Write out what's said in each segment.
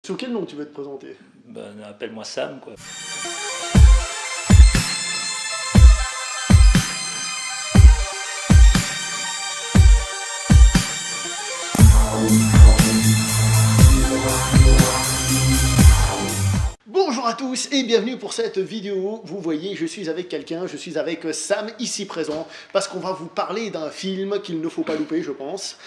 Sous quel nom tu veux te présenter? Ben, appelle-moi Sam, quoi. Bonjour à tous et bienvenue pour cette vidéo. Vous voyez, je suis avec quelqu'un, je suis avec Sam ici présent, parce qu'on va vous parler d'un film qu'il ne faut pas louper, je pense.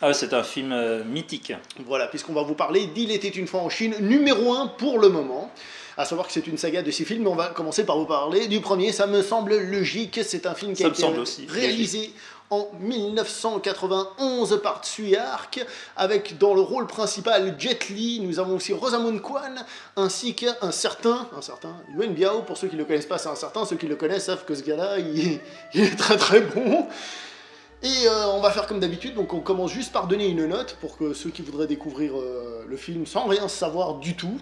Ah, c'est un film mythique. Voilà, puisqu'on va vous parler d'Il était une fois en Chine, numéro 1 pour le moment. À savoir que c'est une saga de 6 films, mais on va commencer par vous parler du premier, ça me semble logique. C'est un film qui a été réalisé en 1991 par Tsui Hark, avec dans le rôle principal Jet Li. Nous avons aussi Rosamund Kwan, ainsi qu'un certain Yuen Biao. Pour ceux qui ne le connaissent pas, c'est un certain. Ceux qui le connaissent savent que ce gars-là, il est très très bon. Et on va faire comme d'habitude, donc on commence juste par donner une note pour que ceux qui voudraient découvrir le film sans rien savoir du tout.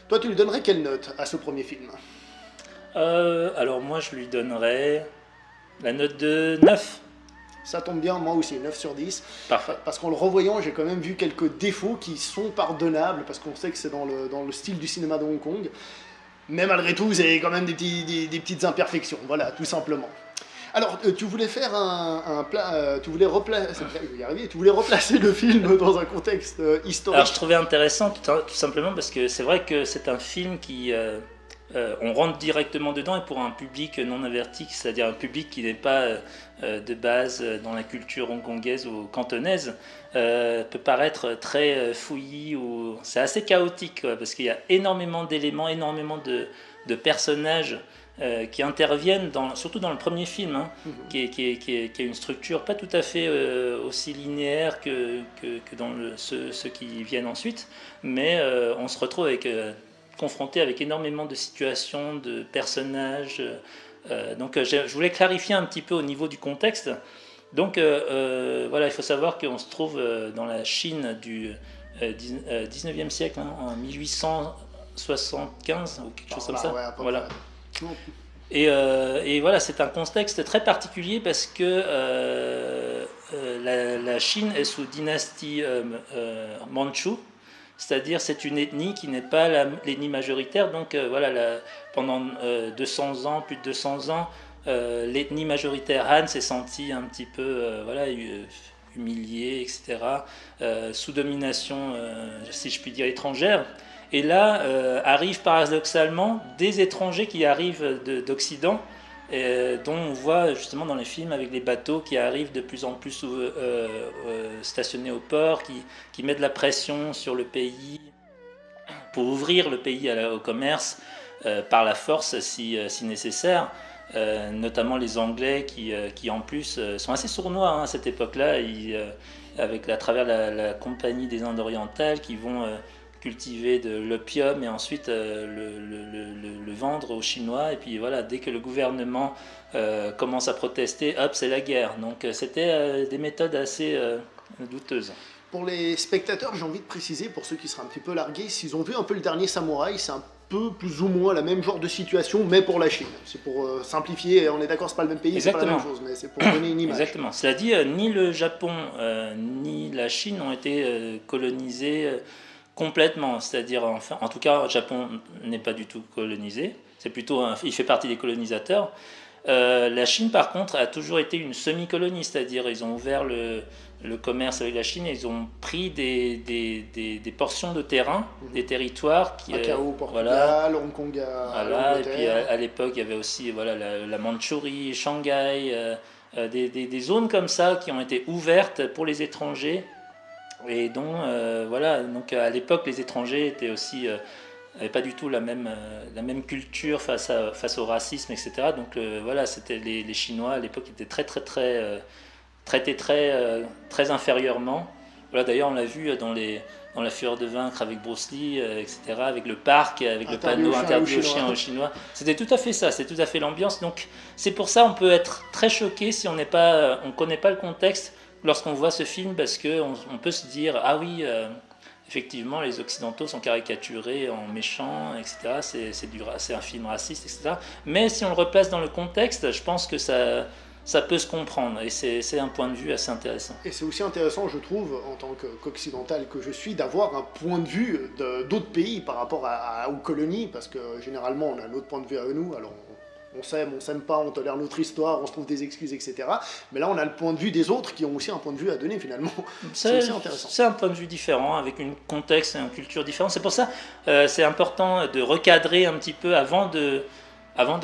Toi, tu lui donnerais quelle note à ce premier film? Alors moi, je lui donnerais la note de 9. Ça tombe bien, moi aussi, 9 sur 10. Parfait. Parce qu'en le revoyant, j'ai quand même vu quelques défauts qui sont pardonnables, parce qu'on sait que c'est dans le style du cinéma de Hong Kong. Mais malgré tout, c'est quand même des petites imperfections, voilà, tout simplement. Alors, tu voulais faire tu voulais replacer le film dans un contexte historique. Alors, je trouvais intéressant tout simplement parce que c'est vrai que c'est un film qui... on rentre directement dedans et pour un public non averti, c'est-à-dire un public qui n'est pas de base dans la culture hongkongaise ou cantonaise, peut paraître très fouillis ou c'est assez chaotique quoi, parce qu'il y a énormément d'éléments, énormément de personnages qui interviennent, surtout dans le premier film, hein, qui a une structure pas tout à fait aussi linéaire que dans ceux qui viennent ensuite, mais on se retrouve confronté avec énormément de situations, de personnages. Donc je voulais clarifier un petit peu au niveau du contexte. Donc voilà, il faut savoir qu'on se trouve dans la Chine du 19e siècle, hein, en 1875 ou quelque chose comme ça. Ouais, voilà. Et voilà, c'est un contexte très particulier parce que la Chine est sous dynastie mandchoue, c'est-à-dire c'est une ethnie qui n'est pas l'ethnie majoritaire. Donc voilà, pendant 200 ans, plus de 200 ans, l'ethnie majoritaire Han s'est sentie un petit peu voilà, humiliée, etc., sous domination, si je puis dire, étrangère. Et là, arrivent paradoxalement des étrangers qui arrivent d'Occident, dont on voit justement dans les films avec les bateaux qui arrivent de plus en plus stationnés au port, qui mettent de la pression sur le pays pour ouvrir le pays au commerce par la force si nécessaire. Notamment les Anglais qui en plus sont assez sournois hein, à cette époque-là, à travers la Compagnie des Indes orientales qui vont... cultiver de l'opium et ensuite le vendre aux Chinois. Et puis voilà, dès que le gouvernement commence à protester, hop, c'est la guerre. Donc c'était des méthodes assez douteuses. Pour les spectateurs, j'ai envie de préciser, pour ceux qui seraient un petit peu largués, s'ils ont vu un peu le dernier Samouraï, c'est un peu plus ou moins la même genre de situation, mais pour la Chine. C'est pour simplifier, on est d'accord, c'est pas le même pays, c'est pas la même chose, mais c'est pour donner une image. Exactement. Cela dit, ni le Japon ni la Chine n'ont été colonisés complètement, c'est-à-dire, enfin, en tout cas, le Japon n'est pas du tout colonisé, c'est plutôt il fait partie des colonisateurs. La Chine, par contre, a toujours été une semi-colonie, c'est-à-dire ils ont ouvert le commerce avec la Chine et ils ont pris des portions de terrain, des territoires qui... Macao, Portugal, voilà, Hong Kong, voilà, et puis à l'époque, il y avait aussi voilà, la Mandchourie, Shanghai, des zones comme ça qui ont été ouvertes pour les étrangers. Et dont, voilà, donc à l'époque, les étrangers étaient aussi, n'avaient pas du tout la même culture face au racisme, etc. Donc voilà, c'était les Chinois à l'époque étaient traités très inférieurement. Voilà, d'ailleurs, on l'a vu dans La Fureur de vaincre avec Bruce Lee, etc., avec le parc, avec le panneau interdit aux chiens aux Chinois. C'était tout à fait ça, c'est tout à fait l'ambiance. Donc c'est pour ça on peut être très choqué si on ne connaît pas le contexte lorsqu'on voit ce film, parce qu'on peut se dire, ah oui, effectivement, les Occidentaux sont caricaturés en méchants, etc. C'est un film raciste, etc. Mais si on le replace dans le contexte, je pense que ça ça peut se comprendre, et c'est un point de vue assez intéressant. Et c'est aussi intéressant, je trouve, en tant qu'occidental que je suis, d'avoir un point de vue d'autres pays par rapport aux colonies, parce que généralement on a notre point de vue à nous, alors on s'aime pas, on tolère notre histoire, on se trouve des excuses, etc. Mais là on a le point de vue des autres qui ont aussi un point de vue à donner finalement. C'est aussi intéressant. C'est un point de vue différent, avec un contexte et une culture différente. C'est pour ça c'est important de recadrer un petit peu avant de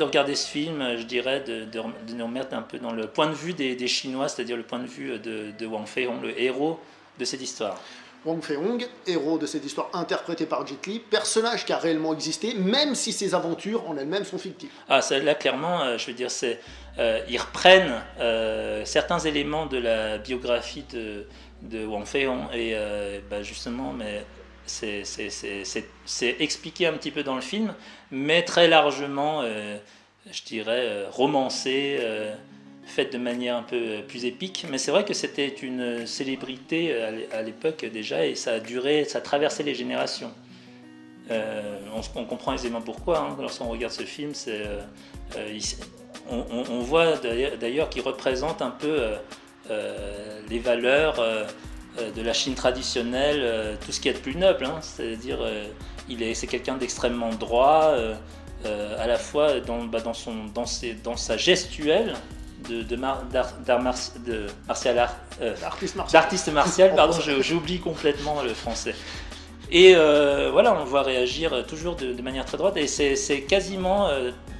regarder ce film, je dirais, de nous remettre un peu dans le point de vue des Chinois, c'est-à-dire le point de vue de Wang Fei-hong, le héros de cette histoire. Wang Fei-hong, héros de cette histoire interprété par Jet Li, personnage qui a réellement existé, même si ses aventures en elles-mêmes sont fictives. Ah, là, clairement, je veux dire, ils reprennent certains éléments de la biographie de Wang Fei-hong, et justement, mais c'est expliqué un petit peu dans le film, mais très largement, je dirais, romancé, faite de manière un peu plus épique. Mais c'est vrai que c'était une célébrité à l'époque déjà, et ça a duré, ça a traversé les générations. On comprend aisément pourquoi, hein, lorsqu'on regarde ce film. On voit d'ailleurs qu'il représente un peu les valeurs de la Chine traditionnelle, tout ce qui est de plus noble, hein, c'est-à-dire c'est quelqu'un d'extrêmement droit, à la fois dans sa gestuelle d'artiste martial, pardon, j'oublie complètement le français. Et voilà, on le voit réagir toujours de manière très droite, et c'est quasiment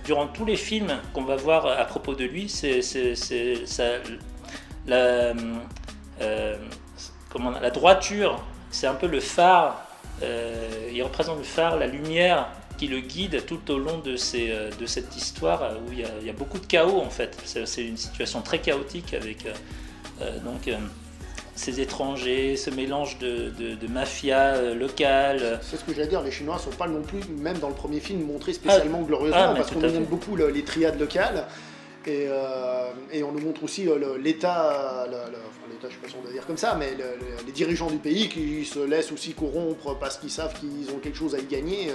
durant tous les films qu'on va voir à propos de lui, la droiture, c'est un peu le phare, il représente le phare, la lumière qui le guide tout au long de cette histoire où il y a beaucoup de chaos en fait. C'est une situation très chaotique avec ces étrangers, ce mélange de mafia locale. C'est ce que j'allais dire, les Chinois ne sont pas non plus, même dans le premier film, montrés spécialement glorieusement, parce qu'on nous montre beaucoup les triades locales. Et on nous montre aussi l'État, l'État, je ne sais pas si on doit dire comme ça, mais les dirigeants du pays qui se laissent aussi corrompre parce qu'ils savent qu'ils ont quelque chose à y gagner,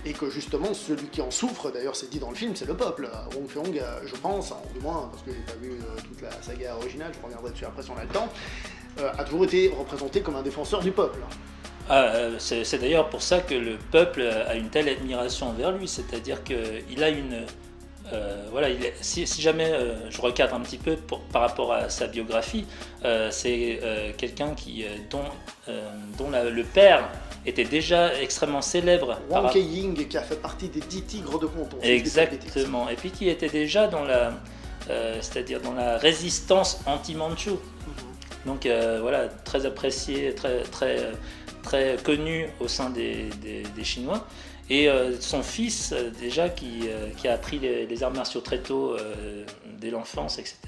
et que justement celui qui en souffre, d'ailleurs c'est dit dans le film, c'est le peuple. Wang Fei-hong, je pense, du moins parce que j'ai pas vu toute la saga originale, je reviendrai dessus après si on a le temps, a toujours été représenté comme un défenseur du peuple. C'est d'ailleurs pour ça que le peuple a une telle admiration envers lui, c'est-à-dire qu'il a une... si jamais je recadre un petit peu par rapport à sa biographie, c'est quelqu'un dont le père était déjà extrêmement célèbre. Wang Keying, qui a fait partie des 10 tigres de Canton. Exactement, et puis qui était déjà dans c'est-à-dire dans la résistance anti-mandchou. Donc voilà, très apprécié, très connu au sein des Chinois. Et son fils, déjà, qui a appris les arts martiaux très tôt, dès l'enfance, etc.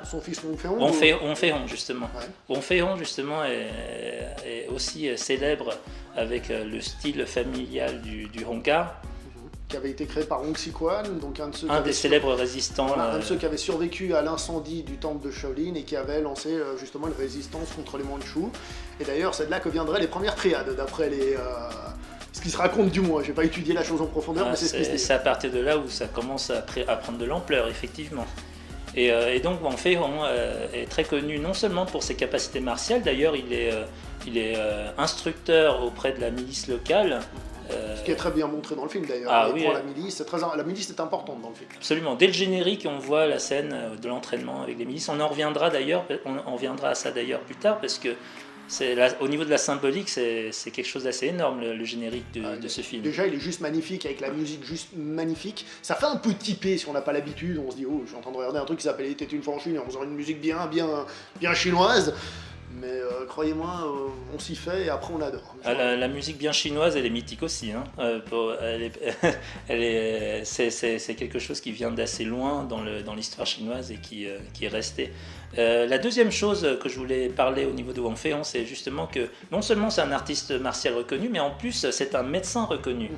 Son fils Wang Fei-hong Wang Fei-hong, justement. Ouais. Wang Fei-hong, justement, est aussi célèbre avec le style familial du Hongkar. Qui avait été créé par Hong Xiuquan, donc un des célèbres résistants. Voilà, un de ceux qui avait survécu à l'incendie du temple de Shaolin et qui avait lancé justement une résistance contre les Mandchous. Et d'ailleurs, c'est de là que viendraient les premières triades, d'après ce qui se raconte du moins. J'ai pas étudié la chose en profondeur, mais c'est ce qui se dit. C'est à partir de là où ça commence à prendre de l'ampleur, effectivement. Et donc Wang Fei-hong est très connu non seulement pour ses capacités martiales, d'ailleurs il est instructeur auprès de la milice locale. Ce qui est très bien montré dans le film d'ailleurs. La milice est importante dans le film. Absolument. Dès le générique, on voit la scène de l'entraînement avec les milices. On reviendra à ça d'ailleurs plus tard, parce que au niveau de la symbolique, c'est quelque chose d'assez énorme, le générique de ce film. Déjà, il est juste magnifique, avec la musique juste magnifique. Ça fait un peu typé si on n'a pas l'habitude. On se dit, oh, je suis en train de regarder un truc qui s'appelle Était une fois en Chine, et on faisant une musique bien chinoise. Mais croyez-moi, on s'y fait et après on adore. La musique bien chinoise, elle est mythique aussi. Hein. C'est quelque chose qui vient d'assez loin dans l'histoire chinoise et qui est resté. La deuxième chose que je voulais parler au niveau de Wang Fei-hong, c'est justement que non seulement c'est un artiste martial reconnu, mais en plus c'est un médecin reconnu.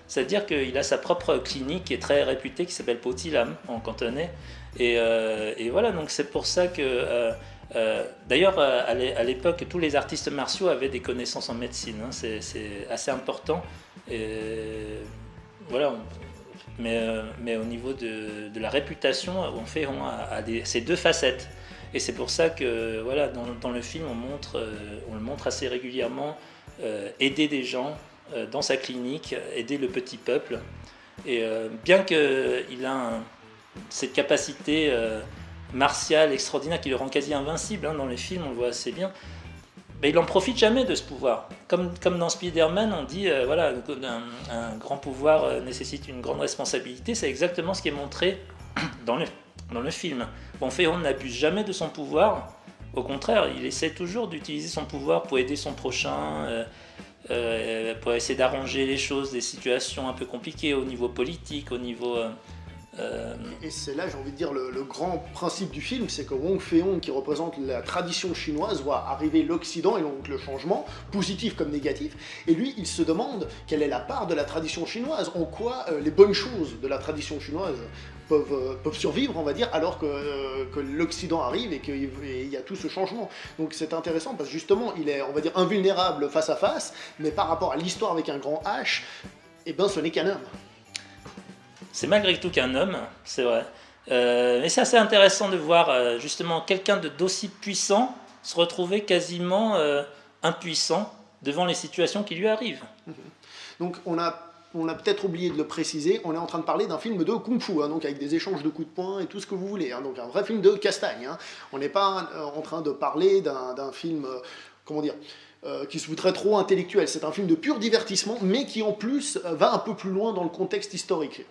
C'est-à-dire qu'il a sa propre clinique qui est très réputée, qui s'appelle Potilam en cantonais. Et voilà, donc c'est pour ça que... d'ailleurs, à l'époque, tous les artistes martiaux avaient des connaissances en médecine. Hein, c'est assez important. Et voilà, Mais au niveau de la réputation, Wong Fei-hung a ces deux facettes. Et c'est pour ça que voilà, dans le film, on le montre assez régulièrement aider des gens dans sa clinique, aider le petit peuple. Et bien qu'il a cette capacité martiale extraordinaire qui le rend quasi invincible, dans les films, on le voit assez bien, il n'en profite jamais de ce pouvoir. Comme dans Spider-Man, on dit voilà, un grand pouvoir nécessite une grande responsabilité. C'est exactement ce qui est montré dans le film. Wong Fei-hung n'abuse jamais de son pouvoir. Au contraire, il essaie toujours d'utiliser son pouvoir pour aider son prochain, pour essayer d'arranger les choses, des situations un peu compliquées au niveau politique, au niveau... Et c'est là, j'ai envie de dire, le grand principe du film, c'est que Wong Fei-hung, qui représente la tradition chinoise, voit arriver l'Occident et donc le changement, positif comme négatif, et lui, il se demande quelle est la part de la tradition chinoise, en quoi les bonnes choses de la tradition chinoise peuvent survivre, on va dire, alors que l'Occident arrive et qu'il y a tout ce changement. Donc c'est intéressant parce que justement, il est, on va dire, invulnérable face à face, mais par rapport à l'histoire avec un grand H, eh ben, ce n'est qu'un homme. C'est malgré tout qu'un homme, c'est vrai. Mais c'est assez intéressant de voir justement quelqu'un d'aussi puissant se retrouver quasiment impuissant devant les situations qui lui arrivent. Donc on a peut-être oublié de le préciser, on est en train de parler d'un film de kung-fu, donc avec des échanges de coups de poing et tout ce que vous voulez. Donc un vrai film de castagne. On n'est pas en train de parler d'un film, comment dire, qui se voudrait trop intellectuel. C'est un film de pur divertissement, mais qui en plus va un peu plus loin dans le contexte historique.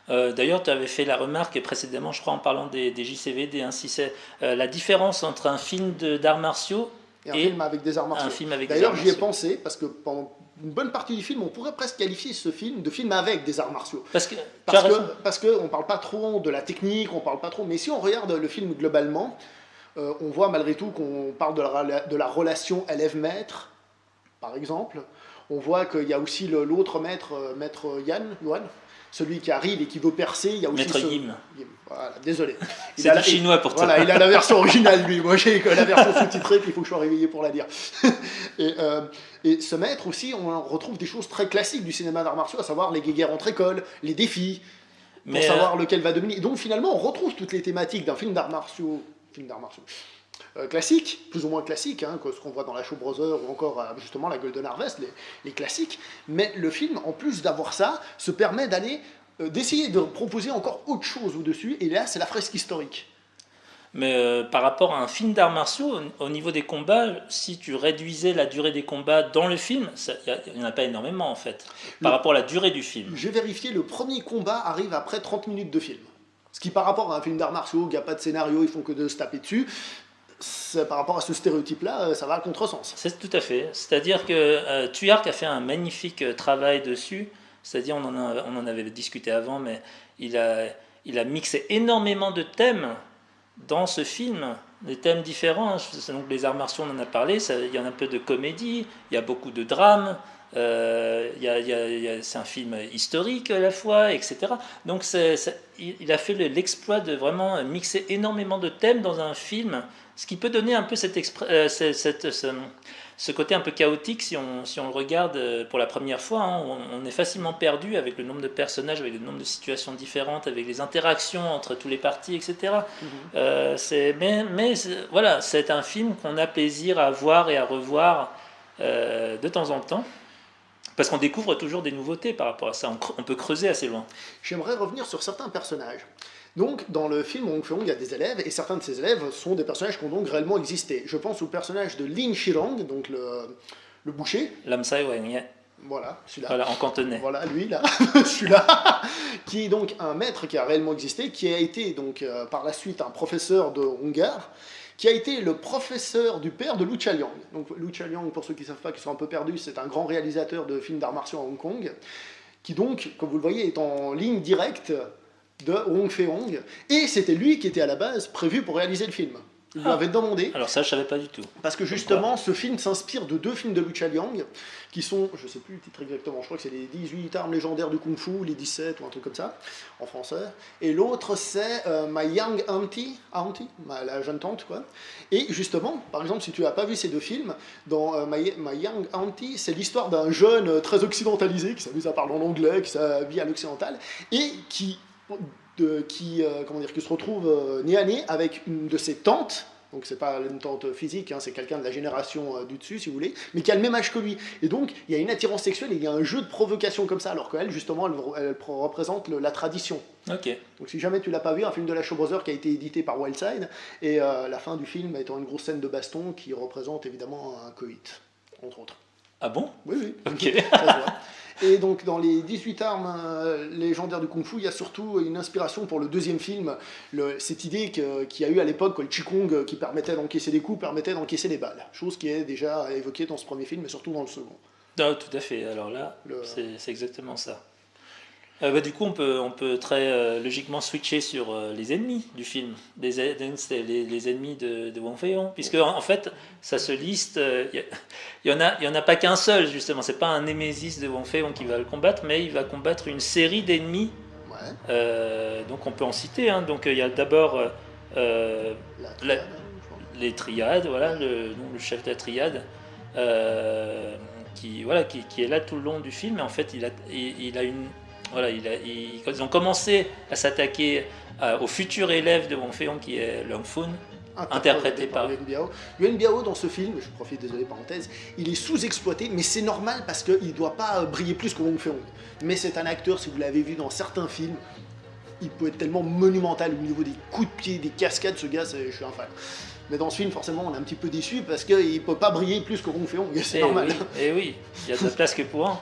D'ailleurs, tu avais fait la remarque précédemment, je crois, en parlant des JCVD, si c'est la différence entre un film d'arts martiaux et un film avec des arts martiaux. D'ailleurs, j'y ai pensé, parce que pendant une bonne partie du film, on pourrait presque qualifier ce film de film avec des arts martiaux. Parce qu'on ne parle pas trop de la technique, on parle pas trop, mais si on regarde le film globalement, on voit malgré tout qu'on parle de la relation élève-maître, par exemple. On voit qu'il y a aussi l'autre maître Yuan, celui qui arrive et qui veut percer. Il y a aussi Maître Yim. Voilà, désolé. C'est du chinois pour toi. Voilà, il a la version originale, lui. Moi, j'ai la version sous-titrée, puis il faut que je sois réveillé pour la dire. Et ce maître aussi, on retrouve des choses très classiques du cinéma d'arts martiaux, à savoir les guéguerres entre écoles, les défis, pour savoir lequel va dominer. Et donc, finalement, on retrouve toutes les thématiques d'un film d'arts martiaux. Classique, plus ou moins classique, que ce qu'on voit dans la Shaw Brothers ou encore justement la Golden Harvest, les classiques. Mais le film, en plus d'avoir ça, se permet d'essayer de proposer encore autre chose au-dessus. Et là, c'est la fresque historique. Mais par rapport à un film d'arts martiaux, au niveau des combats, si tu réduisais la durée des combats dans le film, il n'y en a pas énormément en fait, par rapport à la durée du film. J'ai vérifié, le premier combat arrive après 30 minutes de film. Ce qui, par rapport à un film d'arts martiaux, il n'y a pas de scénario, ils font que de se taper dessus, par rapport à ce stéréotype-là, ça va à contresens. C'est tout à fait. C'est-à-dire que Tuyark a fait un magnifique travail dessus. C'est-à-dire, on en avait discuté avant, mais il a mixé énormément de thèmes dans ce film, des thèmes différents. Donc, les arts martiaux, on en a parlé, il y en a un peu de comédie, il y a beaucoup de drame. C'est un film historique à la fois, etc. Donc il a fait l'exploit de vraiment mixer énormément de thèmes dans un film, ce qui peut donner un peu ce côté un peu chaotique si on le regarde pour la première fois. On est facilement perdu avec le nombre de personnages, avec le nombre de situations différentes, avec les interactions entre tous les partis, etc. Voilà, c'est un film qu'on a plaisir à voir et à revoir de temps en temps. Parce qu'on découvre toujours des nouveautés par rapport à ça, on peut creuser assez loin. J'aimerais revenir sur certains personnages. Donc, dans le film Wong Fei-hung, il y a des élèves, et certains de ces élèves sont des personnages qui ont donc réellement existé. Je pense au personnage de Lin Shirong, donc le boucher. Lam Sai Wen, voilà, celui-là. Voilà, en cantonais. Voilà, lui, là, celui-là, qui est donc un maître qui a réellement existé, qui a été donc par la suite un professeur de Hongare, qui a été le professeur du père de Lu Chaliang. Donc Lu Chaliang, pour ceux qui ne savent pas, qui sont un peu perdus, c'est un grand réalisateur de films d'arts martiaux à Hong Kong, qui donc, comme vous le voyez, est en ligne directe de Wong Fei-hung, et c'était lui qui était à la base prévu pour réaliser le film. Il lui avait demandé. Alors ça, je savais pas du tout. Parce que justement, ce film s'inspire de 2 films de Lucha Liang, qui sont, je sais plus le titre exactement, je crois que c'est les 18 armes légendaires du Kung Fu, les 17 ou un truc comme ça, en français. Et l'autre, c'est My Young Auntie, la jeune tante, quoi. Et justement, par exemple, si tu n'as pas vu ces 2 films, dans My Young Auntie, c'est l'histoire d'un jeune très occidentalisé, qui s'amuse à parler en anglais, qui s'habille à l'occidental, et qui se retrouve nez à nez avec une de ses tantes. Donc c'est pas une tante physique, hein, c'est quelqu'un de la génération du dessus, si vous voulez, mais qui a le même âge que lui. Et donc il y a une attirance sexuelle et il y a un jeu de provocation comme ça, alors qu'elle, justement, elle représente la tradition. Ok. Donc si jamais tu l'as pas vu, un film de la Shaw Brothers qui a été édité par Wildside, et la fin du film étant une grosse scène de baston qui représente évidemment un coït, entre autres. Ah bon? Oui. Ok. Ça se voit. Et donc dans les 18 armes légendaires du Kung Fu, il y a surtout une inspiration pour le 2e film, cette idée qu'il y a eu à l'époque, le Qigong qui permettait d'encaisser des coups, permettait d'encaisser des balles. Chose qui est déjà évoquée dans ce premier film, mais surtout dans le second. Ah, tout à fait, alors là, c'est exactement ça. Du coup, on peut très logiquement switcher sur les ennemis du film, les ennemis de Wong Fei-hung, puisque en fait, ça se liste. Il y en a pas qu'un seul, justement. C'est pas un némésis de Wong Fei-hung qui va le combattre, mais il va combattre une série d'ennemis. Ouais. Donc on peut en citer. Hein. Donc il y a d'abord les triades, voilà, le chef de la triade. Qui est là tout le long du film, et en fait il a une. Voilà, ils ont commencé à s'attaquer au futur élève de Wong Fei-hung qui est Leung Fun, interprété par Yuan Biao. Yuan Biao dans ce film, je profite, désolé parenthèse, il est sous-exploité, mais c'est normal parce qu'il ne doit pas briller plus que Wong Fei-hung. Mais c'est un acteur, si vous l'avez vu dans certains films, il peut être tellement monumental au niveau des coups de pied, des cascades, ce gars, je suis un fan. Mais dans ce film, forcément, on est un petit peu déçu parce qu'il ne peut pas briller plus que Wong Fei-hung, c'est normal. Et oui, il y a de la place que pour un.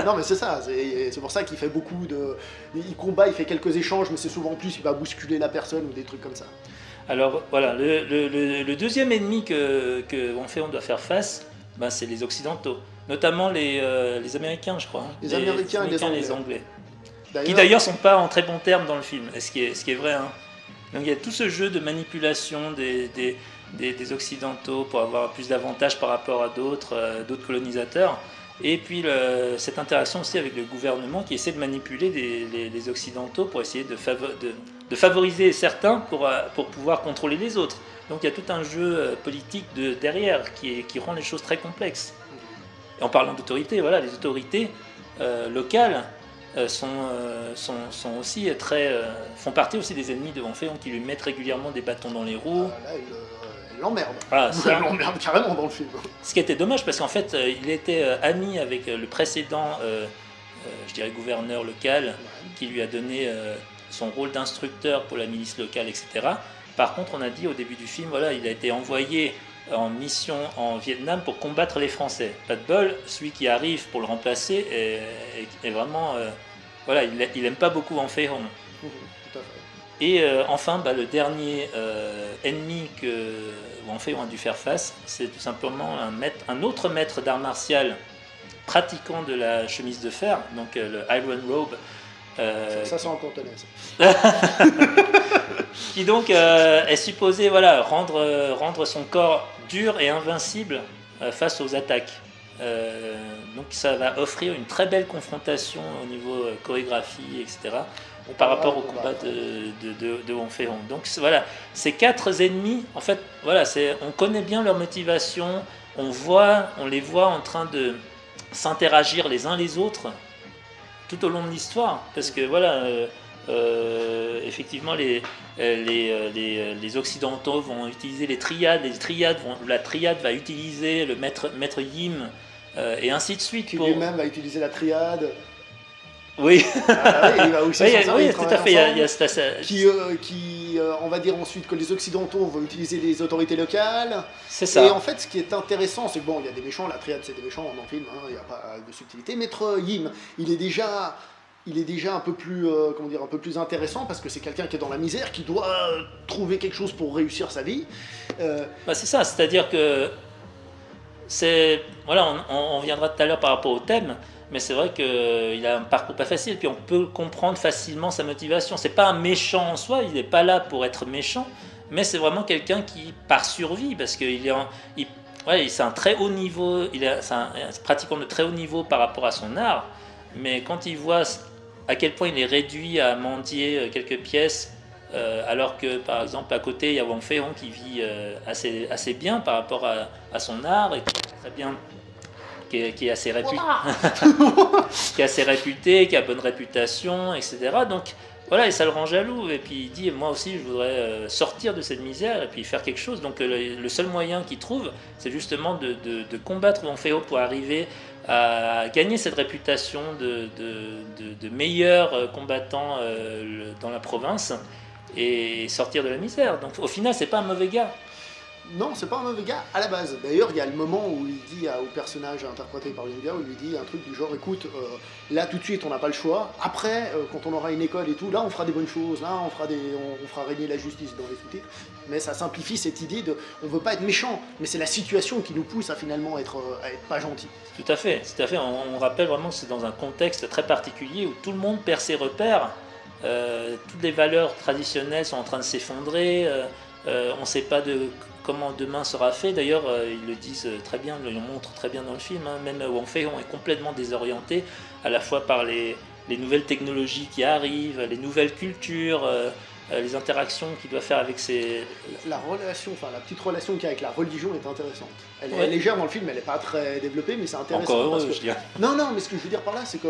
Non, mais c'est ça, c'est pour ça qu'il fait beaucoup de. Il combat, il fait quelques échanges, mais c'est souvent plus, il va bousculer la personne ou des trucs comme ça. Alors voilà, le deuxième ennemi que Wong Fei-hung doit faire face, c'est les Occidentaux, notamment les Américains, je crois. Hein. Les Américains et les Anglais. Qui d'ailleurs sont pas en très bons termes dans le film, ce qui est vrai. Hein. Donc il y a tout ce jeu de manipulation des Occidentaux pour avoir plus d'avantages par rapport à d'autres colonisateurs. Et puis cette interaction aussi avec le gouvernement qui essaie de manipuler les Occidentaux pour essayer de favoriser certains pour pouvoir contrôler les autres. Donc il y a tout un jeu politique derrière qui rend les choses très complexes. Et en parlant d'autorité, voilà, les autorités locales sont aussi font partie aussi des ennemis de Wong Fei-hung qui lui mettent régulièrement des bâtons dans les roues. Là, il l'emmerde. Il l'emmerde carrément dans le film. Ce qui était dommage parce qu'en fait, il était ami avec le précédent, je dirais, gouverneur local, qui lui a donné son rôle d'instructeur pour la milice locale, etc. Par contre, on a dit au début du film, voilà, il a été envoyé en mission en Vietnam pour combattre les Français. Pas de bol, celui qui arrive pour le remplacer est vraiment... voilà, il aime pas beaucoup Wong Fei-hung. Tout à fait. Et enfin, le dernier ennemi que Wong Fei-hung a dû faire face, c'est tout simplement un autre maître d'art martial pratiquant de la chemise de fer, donc le Iron Robe. Ça c'est en cantonais. Qui donc est supposé rendre son corps dur et invincible face aux attaques. Donc ça va offrir une très belle confrontation au niveau chorégraphie, etc. Par rapport au combat de Wong Fei-hung. Donc voilà, ces 4 ennemis, en fait, voilà, on connaît bien leur motivation, on les voit en train de s'interagir les uns les autres tout au long de l'histoire, parce que voilà, effectivement, les Occidentaux vont utiliser les triades, la triade va utiliser le maître Yim, et ainsi de suite. Qui lui-même va utiliser la triade. Oui. Il va aussi oui, tout à fait. Qui on va dire ensuite que les Occidentaux vont utiliser les autorités locales. C'est ça. Et en fait, ce qui est intéressant, c'est que bon, il y a des méchants, la triade c'est des méchants dans le film, il n'y a pas de subtilité. Maître Yim, il est déjà un peu plus, un peu plus intéressant parce que c'est quelqu'un qui est dans la misère, qui doit trouver quelque chose pour réussir sa vie. C'est ça, c'est-à-dire que on reviendra tout à l'heure par rapport au thème. Mais c'est vrai qu'il a un parcours pas facile, puis on peut comprendre facilement sa motivation. C'est pas un méchant en soi, il n'est pas là pour être méchant, mais c'est vraiment quelqu'un qui, par survie, parce qu'il est c'est un très haut niveau, c'est un pratiquant de très haut niveau par rapport à son art, mais quand il voit à quel point il est réduit à mendier quelques pièces, alors que par exemple à côté il y a Wang Fei-hong qui vit assez bien par rapport à son art et qui est très bien, qui est assez réputé, qui est assez réputé, qui a bonne réputation, etc. Donc voilà, et ça le rend jaloux. Et puis il dit, moi aussi, je voudrais sortir de cette misère et puis faire quelque chose. Donc le seul moyen qu'il trouve, c'est justement de combattre Wang Fei-hong pour arriver à gagner cette réputation de meilleur combattant dans la province et sortir de la misère. Donc au final, c'est pas un mauvais gars. Non, c'est pas un mauvais gars à la base. D'ailleurs, il y a le moment où il dit au personnage interprété par Linga, où il lui dit un truc du genre, écoute, là tout de suite on n'a pas le choix, après, quand on aura une école et tout, là on fera des bonnes choses, là on fera régner la justice dans les sous-titres, mais ça simplifie cette idée de, on veut pas être méchant, mais c'est la situation qui nous pousse à finalement être pas gentil. Tout à fait, on rappelle vraiment que c'est dans un contexte très particulier où tout le monde perd ses repères, toutes les valeurs traditionnelles sont en train de s'effondrer, on ne sait pas comment demain sera fait. D'ailleurs, ils le disent très bien, ils le montrent très bien dans le film. Même Wang Fei-hong est complètement désorienté, à la fois par les nouvelles technologies qui arrivent, les nouvelles cultures, les interactions qu'il doit faire avec ses... La petite relation qu'il y a avec la religion est intéressante. Elle est légère dans le film, elle n'est pas très développée, mais c'est intéressant. Encore heureux, je dirais. Non, mais ce que je veux dire par là, c'est que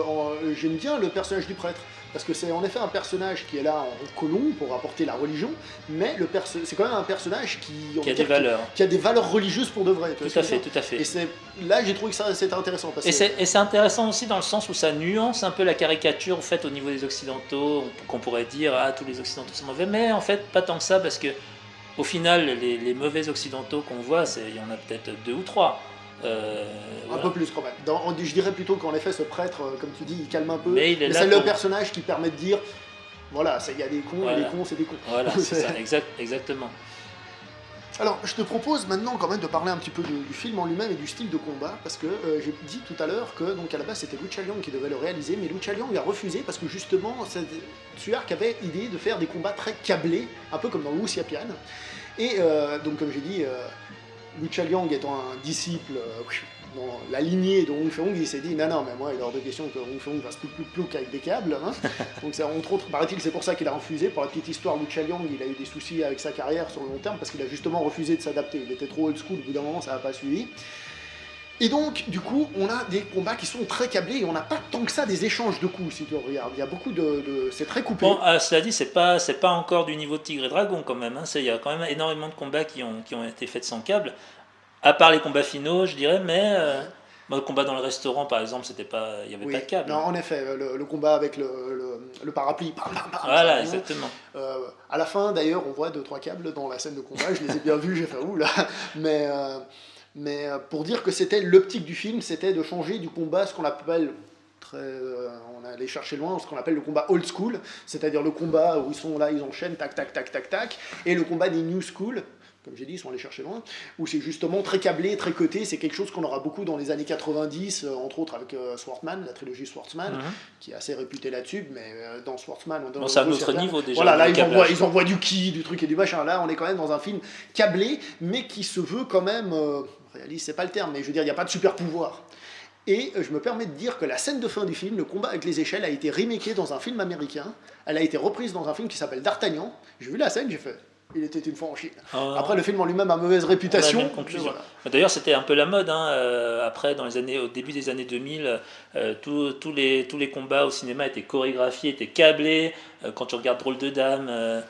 j'aime bien le personnage du prêtre. Parce que c'est en effet un personnage qui est là en colon pour apporter la religion, mais c'est quand même un personnage qui a des valeurs. Qui a des valeurs religieuses pour de vrai. Tout à fait. Et là, j'ai trouvé que c'était intéressant. Et c'est intéressant aussi dans le sens où ça nuance un peu la caricature faite au niveau des Occidentaux, qu'on pourrait dire « Ah, tous les Occidentaux sont mauvais », mais en fait, pas tant que ça, parce que au final, les mauvais Occidentaux qu'on voit, il y en a peut-être 2 ou 3. Un peu plus quand même. Je dirais plutôt qu'en effet ce prêtre, comme tu dis, il calme un peu. Mais c'est le personnage qui permet de dire, voilà, il y a des cons, et les cons c'est des cons. Voilà, c'est ça, exactement. Alors, je te propose maintenant quand même de parler un petit peu du film en lui-même et du style de combat, parce que j'ai dit tout à l'heure que donc à la base c'était Lu Chiang qui devait le réaliser, mais Lu Chiang a refusé parce que justement Tsui-hark avait idée de faire des combats très câblés, un peu comme dans Wu Xia-Pian. Et donc comme j'ai dit, Lu Chiang étant un disciple dans la lignée de Wang Fei-hong, il s'est dit non, mais moi il est hors de question que Wang Fei-hong fasse plouc avec des câbles. Hein. Donc entre autres, paraît-il, c'est pour ça qu'il a refusé. Pour la petite histoire, Lu Chiang, il a eu des soucis avec sa carrière sur le long terme parce qu'il a justement refusé de s'adapter. Il était trop old school, au bout d'un moment ça n'a pas suivi. Et donc, du coup, on a des combats qui sont très câblés et on n'a pas tant que ça des échanges de coups, si tu regardes. Il y a beaucoup c'est très coupé. Bon, cela dit, c'est pas encore du niveau de Tigre et Dragon quand même. Hein. Il y a quand même énormément de combats qui ont été faits sans câble. À part les combats finaux, je dirais, mais le combat dans le restaurant, par exemple, il n'y avait pas de câble. Non, en effet, le combat avec le parapluie. Voilà, exactement. À la fin, d'ailleurs, on voit 2-3 câbles dans la scène de combat. Je les ai bien vus, j'ai fait ouh là. Mais pour dire que c'était l'optique du film, c'était de changer du combat, ce qu'on appelle on allait chercher loin, ce qu'on appelle le combat old school, c'est-à-dire le combat où ils sont là, ils enchaînent, tac, tac, tac, tac, tac, et le combat des new school, comme j'ai dit, ils sont allés chercher loin, où c'est justement très câblé, très coté, c'est quelque chose qu'on aura beaucoup dans les années 90, entre autres avec Swordsman, la trilogie Swordsman, qui est assez réputée là-dessus, mais dans Swordsman... c'est un autre niveau déjà. Voilà, là ils envoient du ki, du truc et du machin, là on est quand même dans un film câblé, mais qui se veut quand même... réaliste, c'est pas le terme, mais je veux dire, il n'y a pas de super pouvoir. Et je me permets de dire que la scène de fin du film, le combat avec les échelles, a été remakée dans un film américain. Elle a été reprise dans un film qui s'appelle D'Artagnan. J'ai vu la scène, j'ai fait... Il était une fois en Chine. Après, le film en lui-même a mauvaise réputation. Voilà. D'ailleurs, c'était un peu la mode. Hein. Après, au début des années 2000, tous les combats au cinéma étaient chorégraphiés, étaient câblés. Quand tu regardes Drôle de Dame,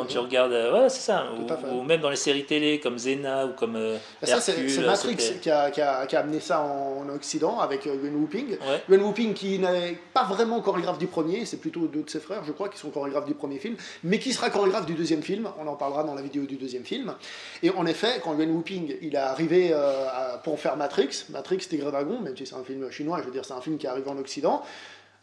tu regardes... ouais, c'est ça. Ou même dans les séries télé comme Xena ou comme ça, c'est Matrix qui a amené ça en Occident avec Yuan Wuping. Ouais. Yuan Wuping qui n'est pas vraiment chorégraphe du premier, c'est plutôt 2 de ses frères, je crois, qui sont chorégraphes du premier film, mais qui sera chorégraphe du deuxième film. On en parlera dans la vidéo du deuxième film. Et en effet, quand Yuan Wuping il est arrivé pour faire Matrix, Tigre et Dragon, même si c'est un film chinois, je veux dire, c'est un film qui est arrivé en Occident.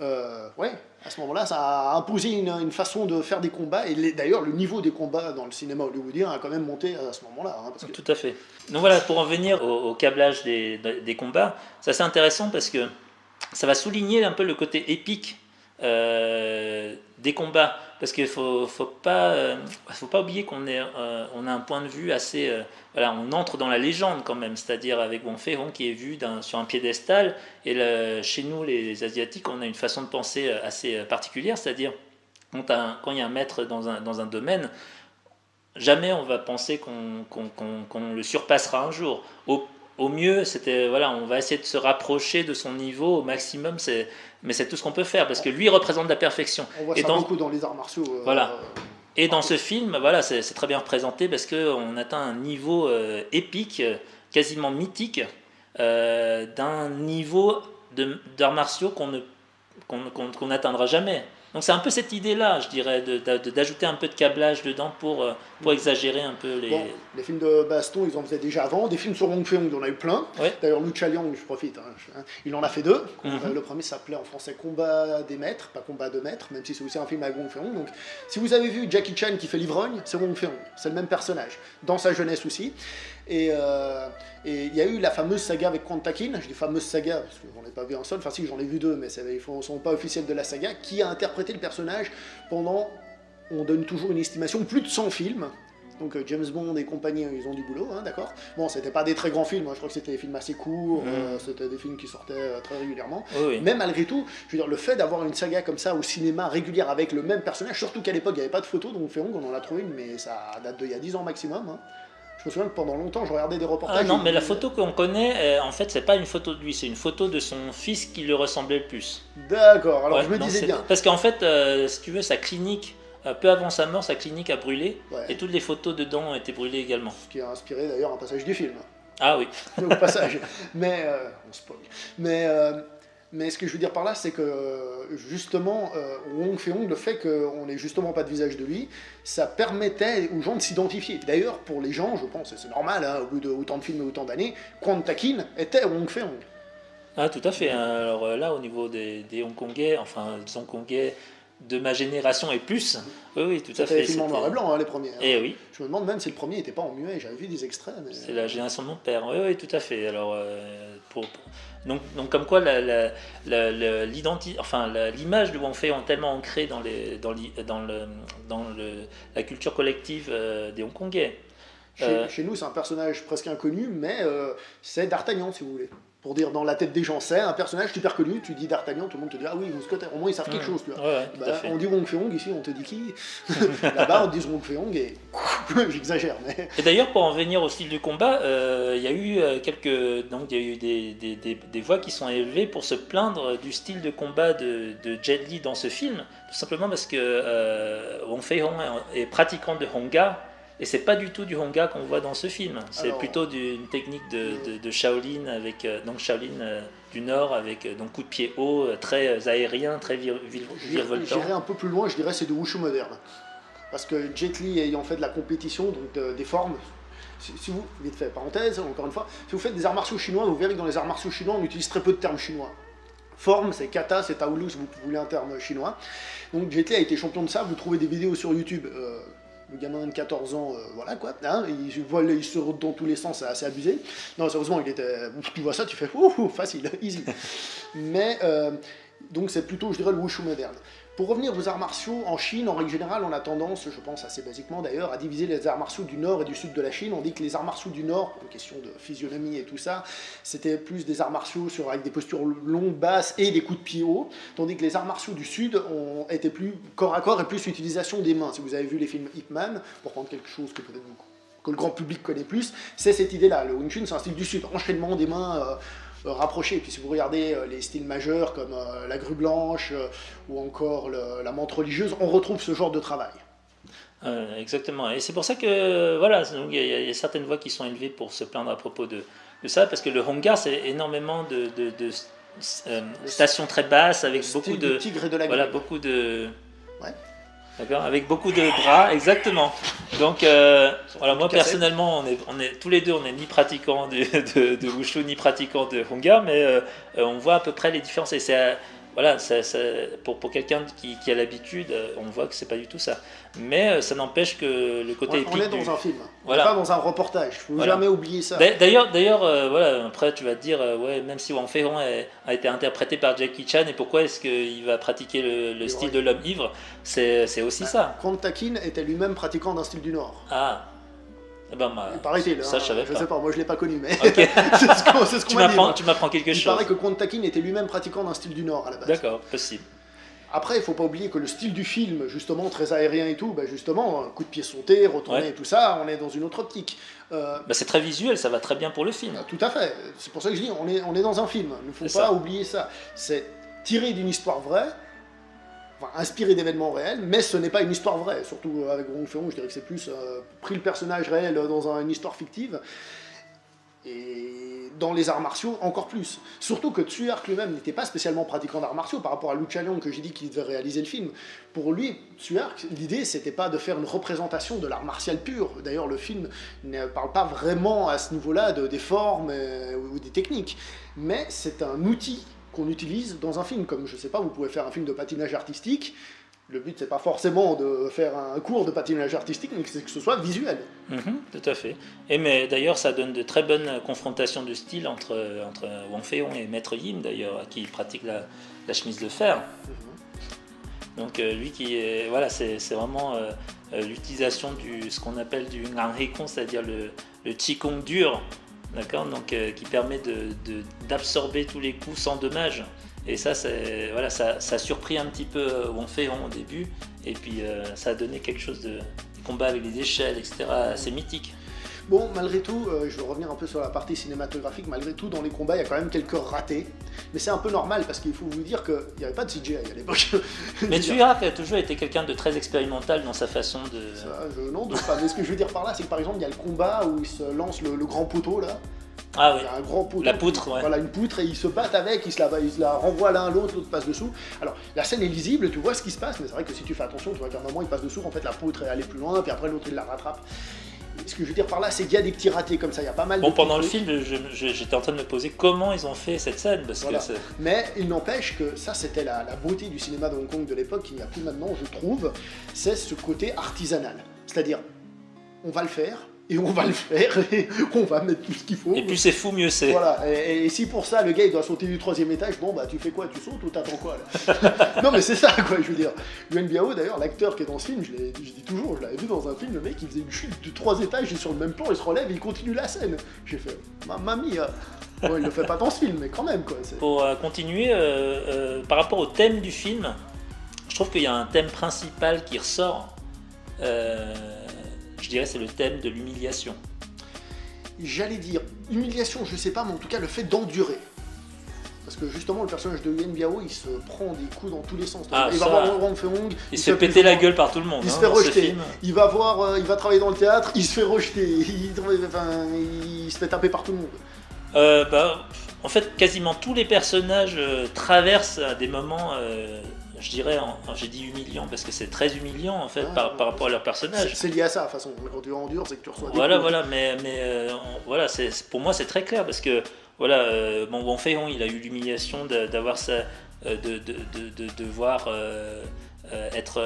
À ce moment-là, ça a imposé une façon de faire des combats, et d'ailleurs le niveau des combats dans le cinéma hollywoodien a quand même monté à ce moment-là. Hein, parce que... Tout à fait. Donc voilà, pour en venir au câblage des combats, c'est assez intéressant parce que ça va souligner un peu le côté épique des combats, parce qu'il faut pas oublier qu'on on a un point de vue assez, voilà, on entre dans la légende quand même, c'est-à-dire avec Wong Fei-hung qui est vu sur un piédestal, et chez nous les Asiatiques, on a une façon de penser assez particulière, c'est-à-dire quand il y a un maître dans un domaine, jamais on va penser qu'on le surpassera un jour. Au mieux, voilà, on va essayer de se rapprocher de son niveau au maximum, mais c'est tout ce qu'on peut faire, parce que lui représente la perfection. On voit ça beaucoup dans les arts martiaux. Voilà. Et dans ce film, voilà, c'est très bien représenté, parce qu'on atteint un niveau épique, quasiment mythique, d'un niveau d'arts martiaux qu'on n'atteindra jamais. Donc c'est un peu cette idée-là, je dirais, d'ajouter un peu de câblage dedans pour exagérer un peu les... Bon, les films de baston, ils en faisaient déjà avant. Des films sur Wong Fei-hung, il y en a eu plein. Ouais. D'ailleurs, Lucha Liang, je profite, il en a fait 2. Le premier s'appelait en français Combat des maîtres, pas Combat de maîtres, même si c'est aussi un film avec Wong Fei-hung. Donc, si vous avez vu Jackie Chan qui fait l'ivrogne, c'est Wong Fei-hung. C'est le même personnage, dans sa jeunesse aussi. Et il y a eu la fameuse saga avec Kwon Takin, je dis fameuse saga parce que j'en ai pas vu un seul, enfin si j'en ai vu 2, mais ils ne sont pas officiels de la saga, qui a interprété le personnage pendant, on donne toujours une estimation, plus de 100 films. Donc James Bond et compagnie, ils ont du boulot, d'accord. Bon, c'était pas des très grands films, je crois que c'était des films assez courts, c'était des films qui sortaient très régulièrement. Oui. Mais malgré tout, je veux dire, le fait d'avoir une saga comme ça au cinéma régulière avec le même personnage, surtout qu'à l'époque il n'y avait pas de photo, donc Fei-hung, on en a trouvé une, mais ça date d'il y a 10 ans maximum. Je me souviens que pendant longtemps, je regardais des reportages. Ah non, mais la photo qu'on connaît, en fait, c'est pas une photo de lui, c'est une photo de son fils qui lui ressemblait le plus. D'accord, alors je me disais bien. Parce qu'en fait, si tu veux, sa clinique, peu avant sa mort, sa clinique a brûlé, et toutes les photos dedans ont été brûlées également. Ce qui a inspiré d'ailleurs un passage du film. Ah oui. Au passage. Mais, on spoil. Mais ce que je veux dire par là, c'est que justement, Wong Fei-hung, le fait qu'on n'ait justement pas de visage de lui, ça permettait aux gens de s'identifier. D'ailleurs, pour les gens, je pense, et c'est normal, au bout de autant de films et autant d'années, Kwon Takin était Wong Fei-hung. Ah, tout à fait. Alors là, au niveau des Hongkongais, enfin, des Hongkongais de ma génération et plus, oui, tout à fait. C'était des films en noir et blanc, les premiers. Et oui. Je me demande même si le premier n'était pas en muet, j'avais vu des extraits. Mais... C'est la génération de mon père, oui, tout à fait. Alors, donc comme quoi l'image de Wong Fei est tellement ancrée dans la culture collective des Hongkongais. Chez nous, c'est un personnage presque inconnu, mais c'est D'Artagnan, si vous voulez. Pour dire dans la tête des gens, c'est un personnage super connu, tu dis D'Artagnan, tout le monde te dit ah oui, au moins ils savent quelque chose. Tu vois. On dit Wong Fei-hung, ici on te dit qui. Là-bas on dit Wong Fei-hung et j'exagère. Mais... Et d'ailleurs, pour en venir au style du combat, il y a eu des voix qui sont élevées pour se plaindre du style de combat de Jet Li dans ce film, tout simplement parce que Wong Fei-hung est pratiquant de Hongga. Et c'est pas du tout du Hongga qu'on voit dans ce film. C'est plutôt une technique de Shaolin, avec donc Shaolin du Nord, avec donc coup de pied haut, très aérien, très virevoltant. J'irais un peu plus loin, je dirais c'est de Wushu moderne. Parce que Jet Li ayant fait de la compétition, donc des formes, si vous, vite fait, parenthèse, encore une fois, si vous faites des arts martiaux chinois, vous verrez que dans les arts martiaux chinois, on utilise très peu de termes chinois. Forme, c'est kata, c'est taolu, si vous voulez un terme chinois. Donc Jet Li a été champion de ça, vous trouvez des vidéos sur YouTube. Le gamin de 14 ans, voilà quoi, il se roule dans tous les sens, c'est assez abusé. Non, sérieusement, tu vois ça, tu fais facile, easy. Mais, donc c'est plutôt, je dirais, le wushu moderne. Pour revenir aux arts martiaux, en Chine, en règle générale, on a tendance, je pense assez basiquement d'ailleurs, à diviser les arts martiaux du nord et du sud de la Chine. On dit que les arts martiaux du nord, pour une question de physionomie et tout ça, c'était plus des arts martiaux avec des postures longues, basses et des coups de pied hauts, tandis que les arts martiaux du sud étaient plus corps à corps et plus utilisation des mains. Si vous avez vu les films Ip Man, pour prendre quelque chose que peut-être que le grand public connaît plus, c'est cette idée-là. Le Wing Chun, c'est un style du sud, enchaînement des mains... rapprochés. Et puis si vous regardez les styles majeurs comme la grue blanche ou encore la menthe religieuse, on retrouve ce genre de travail. Exactement. Et c'est pour ça que voilà, il y a certaines voix qui sont élevées pour se plaindre à propos de ça, parce que le Hongga, c'est énormément de stations très basses avec beaucoup de tigre et de la voilà, beaucoup de d'accord, avec beaucoup de bras, exactement. Donc, voilà, moi personnellement, on est tous les deux, on n'est ni pratiquants de Wushu ni pratiquants de Hongga, mais on voit à peu près les différences. Et voilà, pour quelqu'un qui a l'habitude, on voit que c'est pas du tout ça. Mais ça n'empêche que le côté épique. On est dans un film, voilà. On n'est pas dans un reportage. Il ne faut jamais oublier ça. D'ailleurs, voilà, après tu vas te dire, ouais, même si Wang Fei-hong a été interprété par Jackie Chan, et pourquoi est-ce qu'il va pratiquer le style de l'homme ivre, c'est aussi ça. Kwon Takin était lui-même pratiquant d'un style du Nord. Ah. Paraît-il, ça je savais pas. Je sais pas, moi je l'ai pas connu, mais okay. c'est ce qu'on m'a dit. Tu m'apprends quelque chose. Il paraît que Kwon Takin était lui-même pratiquant d'un style du Nord à la base. D'accord, possible. Après, il faut pas oublier que le style du film, justement très aérien et tout, justement, coup de pied sauté, retourné et tout ça, on est dans une autre optique. C'est très visuel, ça va très bien pour le film. Tout à fait. C'est pour ça que je dis, on est dans un film. Il ne faut pas oublier ça. C'est tiré d'une histoire vraie. Inspiré d'événements réels, mais ce n'est pas une histoire vraie. Surtout avec Wong Fei-hong, je dirais que c'est plus pris le personnage réel dans une histoire fictive. Et dans les arts martiaux, encore plus. Surtout que Tsui Hark lui-même n'était pas spécialement pratiquant d'arts martiaux par rapport à Lu Chalyong que j'ai dit qu'il devait réaliser le film. Pour lui, Tsui Hark, l'idée c'était pas de faire une représentation de l'art martial pur. D'ailleurs, le film ne parle pas vraiment à ce niveau-là des formes ou des techniques. Mais c'est un outil qu'on utilise dans un film, comme je sais pas, vous pouvez faire un film de patinage artistique, le but c'est pas forcément de faire un cours de patinage artistique, mais c'est que ce soit visuel. Tout à fait. Mais d'ailleurs ça donne de très bonnes confrontations de style entre Wang Fei-hong et Maître Yim d'ailleurs, qui pratique la chemise de fer. Donc lui qui est, voilà, c'est vraiment l'utilisation ce qu'on appelle du Ngang Hei Kong, c'est-à-dire le Qigong dur. D'accord, donc qui permet d'absorber tous les coups sans dommage. Et ça, voilà, ça a surpris un petit peu Wang Fei-hong au début, et puis ça a donné quelque chose de combat avec les échelles, etc., assez mythique. Bon, malgré tout, je vais revenir un peu sur la partie cinématographique, malgré tout, dans les combats, il y a quand même quelques ratés. Mais c'est un peu normal, parce qu'il faut vous dire qu'il n'y avait pas de CGI à l'époque. Mais Tsui Hark a toujours été quelqu'un de très expérimental dans sa façon de... Ça, non, mais ce que je veux dire par là, c'est que par exemple, il y a le combat où il se lance le grand poteau, là. Ah oui, il y a un grand poteau, la poutre, ouais. Voilà, une poutre, et ils se battent avec, ils se la renvoient l'un à l'autre, l'autre passe dessous. Alors, la scène est lisible, tu vois ce qui se passe, mais c'est vrai que si tu fais attention, tu vois qu'à un moment, il passe dessous, en fait, la poutre est allée plus loin, puis après, l'autre, il la rattrape. Ce que je veux dire par là, c'est qu'il y a des petits ratés comme ça, il y a pas mal de... pendant le film, j'étais en train de me poser comment ils ont fait cette scène, parce que mais il n'empêche que ça, c'était la beauté du cinéma de Hong Kong de l'époque, qu'il n'y a plus maintenant, je trouve, c'est ce côté artisanal. C'est-à-dire, on va le faire, et on va le faire, et on va mettre tout ce qu'il faut. Et plus c'est fou, mieux c'est. Voilà, et si pour ça, le gars, il doit sauter du 3e étage, bon, tu fais quoi? Tu sautes ou t'attends quoi, là? Non, mais c'est ça, quoi, je veux dire. Yuan Biao, d'ailleurs, l'acteur qui est dans ce film, je dis toujours, je l'avais vu dans un film, le mec, il faisait une chute de 3 étages, il est sur le même plan, il se relève, et il continue la scène. J'ai fait, mamma mia. Bon, il le fait pas dans ce film, mais quand même, quoi. Pour continuer, par rapport au thème du film, je trouve qu'il y a un thème principal qui ressort. Je dirais c'est le thème de l'humiliation. J'allais dire, humiliation, je sais pas, mais en tout cas le fait d'endurer. Parce que justement, le personnage de Yuan Biao, il se prend des coups dans tous les sens. Il va voir Wang Fei-hong, il se fait péter la gueule par tout le monde. Il se fait rejeter. Il va travailler dans le théâtre, il se fait rejeter. Il se fait taper par tout le monde. En fait, quasiment tous les personnages traversent à des moments... je dirais, j'ai dit humiliant parce que c'est très humiliant en fait par rapport à leur personnage. C'est lié à ça, de toute façon. Quand tu endures, c'est que tu reçois des Voilà, mais pour moi c'est très clair parce que Wang Fei-hong, il a eu l'humiliation d'avoir de devoir être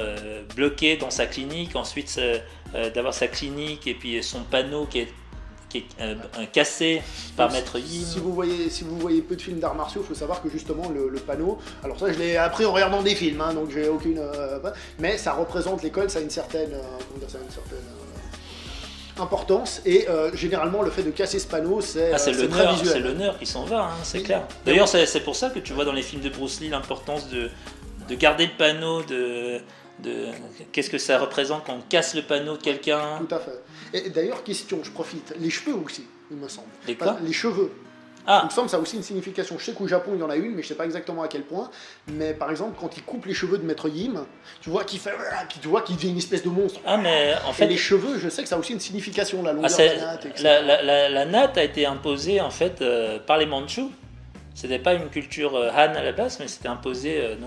bloqué dans sa clinique, ensuite d'avoir sa clinique et puis son panneau qui est cassé par Maître Yim. Si vous voyez peu de films d'arts martiaux, il faut savoir que justement le panneau, alors ça je l'ai appris en regardant des films, donc j'ai aucune... mais ça représente l'école, ça a une certaine importance, et généralement le fait de casser ce panneau, c'est très visuel. C'est l'honneur qui s'en va, c'est clair. D'ailleurs c'est pour ça que tu vois dans les films de Bruce Lee l'importance de garder le panneau, qu'est-ce que ça représente quand on casse le panneau de quelqu'un. Tout à fait. Et d'ailleurs, question, je profite, les cheveux aussi, il me semble. Les cheveux. Ah. Il me semble que ça a aussi une signification. Je sais qu'au Japon, il y en a une, mais je ne sais pas exactement à quel point. Mais par exemple, quand il coupe les cheveux de Maître Yim, tu vois qu'il devient une espèce de monstre. Ah, mais en fait... Et les cheveux, je sais que ça a aussi une signification, la longueur de la natte, etc. La natte a été imposée, en fait, par les Mandchous. C'était pas une culture Han à la base, mais c'était imposé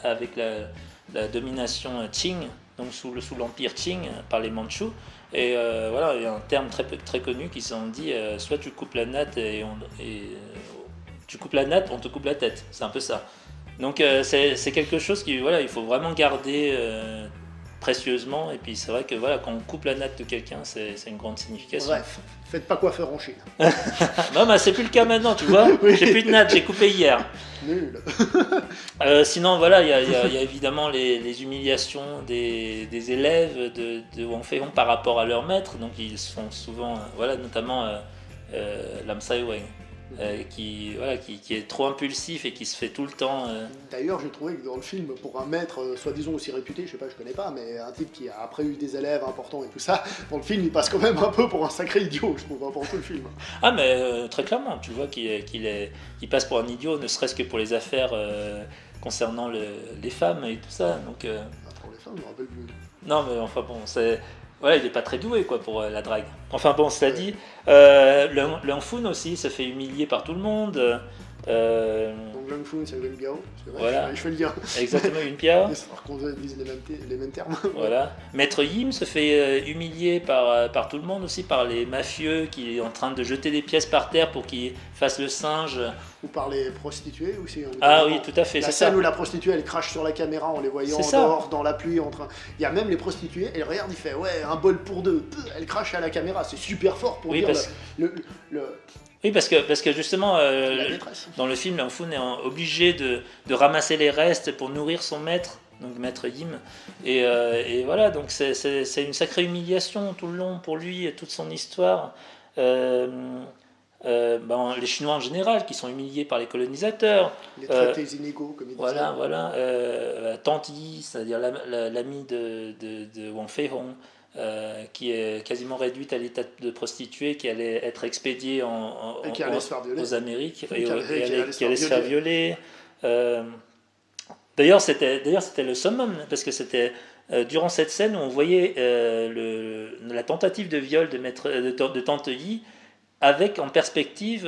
avec la domination Qing, donc sous l'empire Qing, par les Mandchous. Et il y a un terme très connu qui s'en dit soit tu coupes la natte tu coupes la natte, on te coupe la tête. C'est un peu ça. Donc c'est quelque chose qui, voilà, il faut vraiment garder précieusement. Et puis c'est vrai que voilà, quand on coupe la natte de quelqu'un, c'est une grande signification. Bref, faites pas coiffeur en Chine. Non, mais c'est plus le cas maintenant, tu vois. Oui. J'ai plus de natte, j'ai coupé hier. Nul. Sinon, voilà, il y a évidemment les humiliations des élèves de Wang Fei-hong par rapport à leur maître. Donc ils sont souvent, voilà, notamment Lam Sai-weng. Qui est trop impulsif et qui se fait tout le temps. D'ailleurs, j'ai trouvé que dans le film, pour un maître soi-disant aussi réputé, je sais pas, je connais pas, mais un type qui a après eu des élèves importants et tout ça, dans le film, il passe quand même un peu pour un sacré idiot, je trouve, pendant tout le film. Ah, mais très clairement, tu vois qu'il passe pour un idiot, ne serait-ce que pour les affaires concernant les femmes et tout ça. Donc, pour les femmes, je me rappelle plus. Non, mais enfin bon, voilà, il n'est pas très doué quoi, pour la drague. Enfin bon, cela dit, le Hanfun aussi se fait humilier par tout le monde. Donc Hanfun, c'est Yun Biao, voilà. Je vais le dire. Exactement, Yun Biao. Par contre, on utilise les mêmes termes. Voilà. Maître Yim se fait humilier par tout le monde aussi, par les mafieux qui est en train de jeter des pièces par terre pour qu'ils fassent le singe. Ou par les prostituées aussi. Ah oui, tout à fait. La scène où la prostituée elle crache sur la caméra en les voyant dehors dans la pluie. Il y a même les prostituées, elle regarde, il fait ouais, un bol pour deux. Elle crache à la caméra, c'est super fort pour dire Oui, parce que justement, dans le film, Hanfun est obligé de ramasser les restes pour nourrir son maître, donc maître Yim. Et voilà, donc c'est une sacrée humiliation tout le long pour lui et toute son histoire. Les Chinois en général, qui sont humiliés par les colonisateurs. Les traités inégaux, comme ils disent. Voilà. Tante Yi, c'est-à-dire l'amie de Wang Fei-hong, qui est quasiment réduite à l'état de prostituée, qui allait être expédiée aux Amériques et qui allait se faire violer. D'ailleurs, c'était le summum, parce que c'était durant cette scène où on voyait la tentative de viol de Tante Yi, avec en perspective